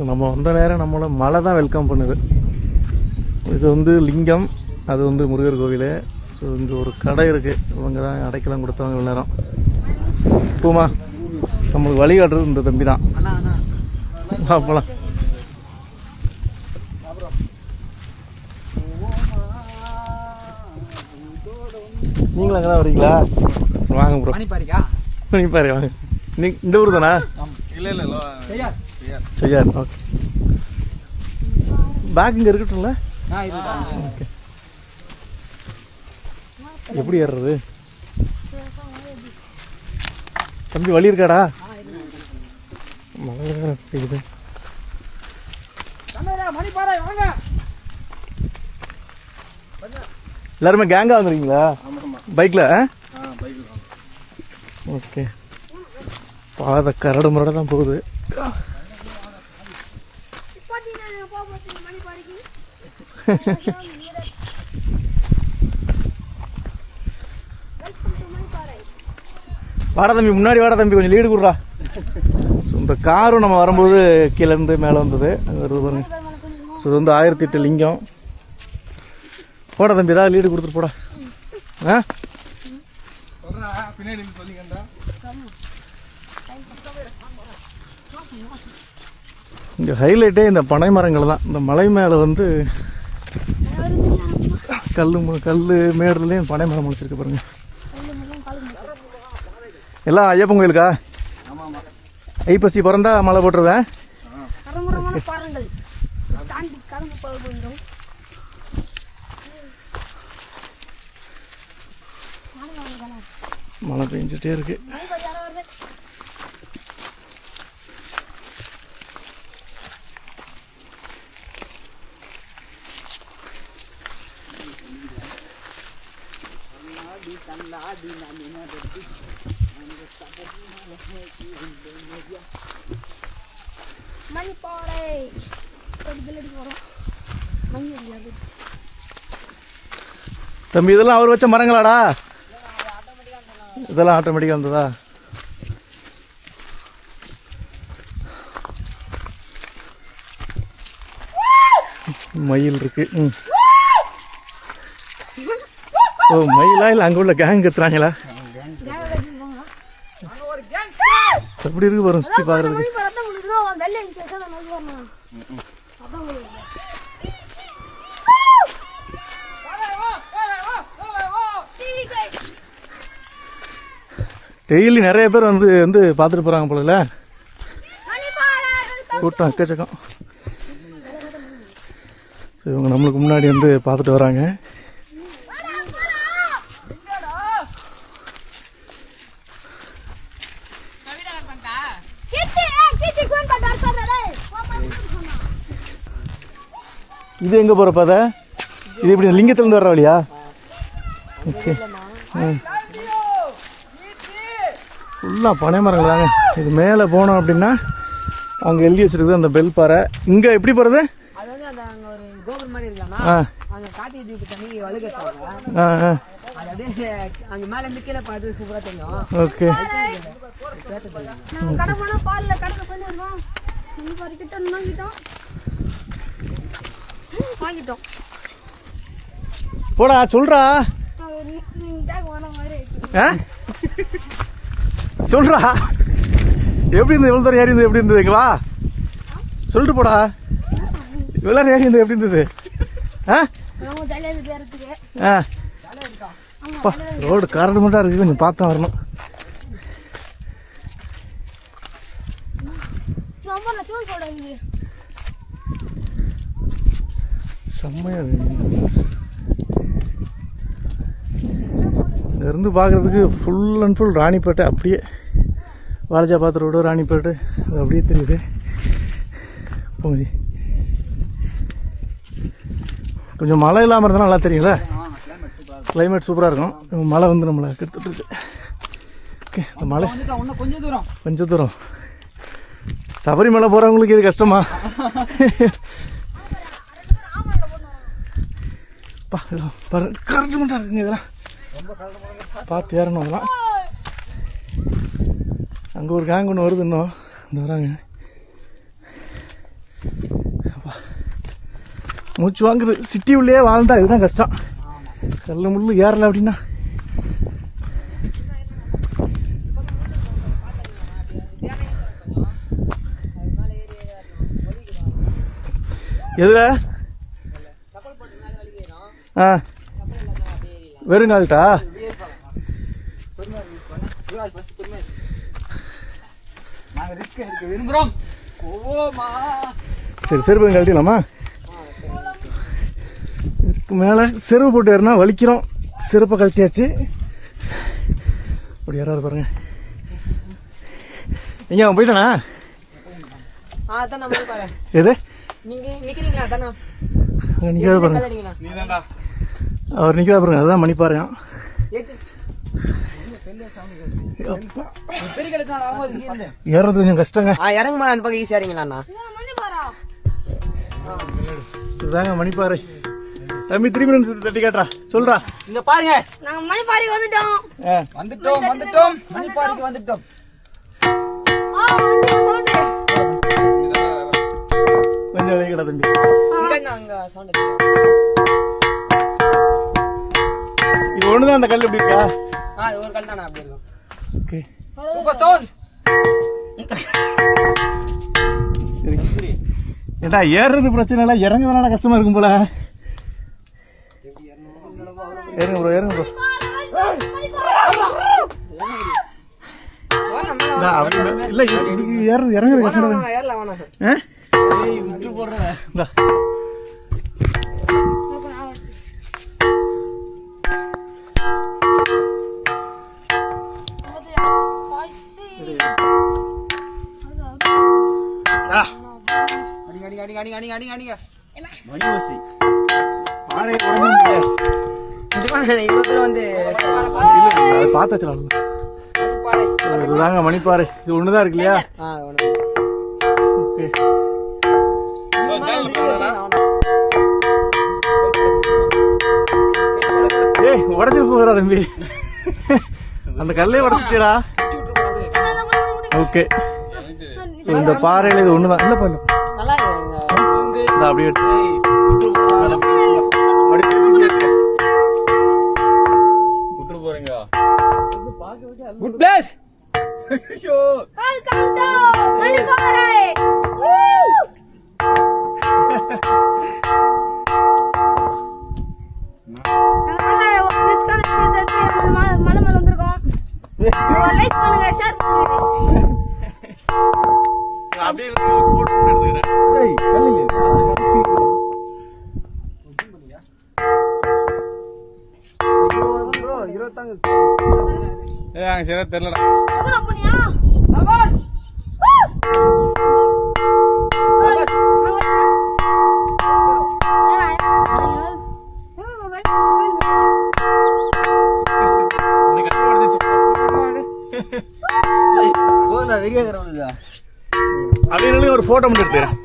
நம்ம வந்த நேரம் நம்மளை மழை தான் வெல்கம் பண்ணுது. இது வந்து லிங்கம், அது வந்து முருகர் கோவில். ஸோ இங்கே ஒரு கடை இருக்குது, இவங்க தான் அடைக்கலம் கொடுத்தவங்க இவ்வளோ நேரம். பூமா நம்மளுக்கு வழிகாட்டுறது இந்த தம்பி தான். போகலாம். நீங்களும் அங்கே தான் வரீங்களா? வாங்க ப்ரோ. மணிப்பாரு வாங்க. நீ இந்த ஊர் தானா? செய்யார். ஓகே, பேக் இங்கே இருக்கட்டும்ல? ஓகே. எப்படி ஏறுறது தம்பி? வழி இருக்காடா? மழை பெய்யுது. எல்லாருமே கேங்கா வந்துருக்கீங்களா பைக்ல? ஓகே. பாதை கரடு முரட தான் போகுது. வாடா தம்பி, முன்னாடி வாடா தம்பி, கொஞ்சம் லீடு கொடுறா. ஸோ இந்த காரும் நம்ம வரும்போது கீழேருந்து மேலே வந்தது, அது வருது பாருங்க. ஸோ இது வந்து 1008 லிங்கம். போடா தம்பி, ஏதாவது லீடு கொடுத்துட்டு போடா. ஆ இங்கே ஹைலைட்டே இந்த பனை மரங்கள் தான். இந்த மலை மேலே வந்து கல் மேடுலேயும் பனை மரம் முடிச்சிருக்கு பாருங்க. எல்லாம் ஐயப்பன் கோயிலுக்கா? ஐப்பசி பிறந்தா மழை போட்டுருவேன். மழை பெஞ்சிட்டே இருக்கு. தம்பி, இதெல்லாம் அவர் வச்ச மரங்களாடா? இதெல்லாம் ஆட்டோமேட்டிக்கா வந்ததா? மயில் இருக்கு. ஓ, மயிலா இல்ல அங்க உள்ள கேங் கத்துறாங்களா? எப்படி இருக்கு பாருங்க, சுத்தி பாக்குறதுக்கு. டெய்லி நிறைய பேர் வந்து பார்த்துட்டு போறாங்க போல. கூட்டம் எக்கச்சக்கம். இவங்க நம்மளுக்கு முன்னாடி வந்து பார்த்துட்டு வராங்க. இது எங்க போற பாதை? இது இப்படி லிங்கத்திலிருந்து வர்ற வழியா? ஓகே. ஃபுல்லா பனை மரங்கள் தாங்க. இது மேலே போனோம் அப்படின்னா அங்க எழுதி வச்சிருக்குது அந்த பெல் பாறை. இங்க எப்படி போறது? ஓகே. போடா சொல்றா, சொல்றா எப்படி இருந்தது? எவ்வளவு தூரம் ஏறி இருந்தது? எப்படி இருந்ததுங்களா சொல்லிட்டு போடா. இவ்வளவு ஏறி இருந்தது எப்படி இருந்தது? ரோடு கரடு மட்டும் இருக்கு, கொஞ்சம் பார்த்தா வரணும். செம்மையா இருந்து பார்க்கறதுக்கு ஃபுல் அண்ட் ஃபுல் ராணிப்பேட்டை. அப்படியே வாலஜாபாத் ரோடு, ராணிப்பேட்டை அது அப்படியே தெரியுது. போங்க, கொஞ்சம் மழை இல்லாமல் இருந்தால் நல்லா தெரியுங்களா? கிளைமேட் சூப்பராக இருக்கும். மழை வந்து நம்மளை கெடுத்துட்டு இருக்கு. ஓகே, இந்த மழை கொஞ்சம் தூரம். சபரிமலை போகிறவங்களுக்கு இது கஷ்டமா? கரண்ட் மட்டும் இருக்குங்க. இதெல்லாம் பார்த்து ஏறணும். அதெல்லாம் அங்கே ஒரு கேங் ஒன்று வருது, இன்னும் இந்த வராங்க. மூச்சு வாங்குது. சிட்டி உள்ளே வாழ்ந்தா இதுதான் கஷ்டம். கல்லு முள்ளு ஏறல அப்படின்னா எதுல வெறுங்கால்ட்டா சரி செருப்பு கழட்டிடலாமா? இதுக்கு மேல செருப்பு போட்டு ஏறினா வலிக்கிறோம். செருப்பை கழட்டியாச்சு. அப்படி யாராவது பாருங்க. எங்க அவன் போயிட்டானா? எது நிக்காத பாருங்க. அவர் நிக்காத பாருங்க. அதுதான் மணிப்பாறையாம். ஏறது கொஞ்சம் கஷ்டங்க. இதுதாங்க மணிப்பாறை. தம்பி திரும்பி நிமிஷம் தட்டி காட்டுறா. சொல்றா. இங்க பாருங்க, நாங்க மணிப்பாறைக்கு வந்துட்டோம். மணிப்பாறைக்கு வந்துட்டோம். கொஞ்சம் வைக்கடா தம்பி. இது ஒண்ணுதான் அந்த கல் எப்படி இருக்கா? ஒரு கல் தானே அப்படி இருக்கும். Okay super sound. ஏண்டா ஏறுறது பிரச்சனை இல்ல, இறங்குறதுனால கஷ்டமா இருக்கும் போல. ஏறுங்க ப்ரோ, ஏறுங்க ப்ரோ. இல்ல இதுக்கு இறங்குறது கஷ்டம். இதுதாங்க மணிப்பாறை. இது ஒண்ணுதான் இருக்கு இல்லையா? ஏய் உடச்சிட்டு போகிறா தம்பி. அந்த கல்லே உடச்சிட்டா. ஓகே இந்த பாறையில இது ஒண்ணுதான். இல்ல பாரு அப்படியே போறீங்க. Good place. மலை மேல வந்திருக்கோம். லைக் பண்ணுங்க, ஷேர் பண்ணுங்க. அப்படியே போட்டு எடுத்துக்கிறேன். சரியா தெரியலடா. அப்படின்னு ஒரு போட்டோ மட்டும் எடுத்துக்கிறேன்.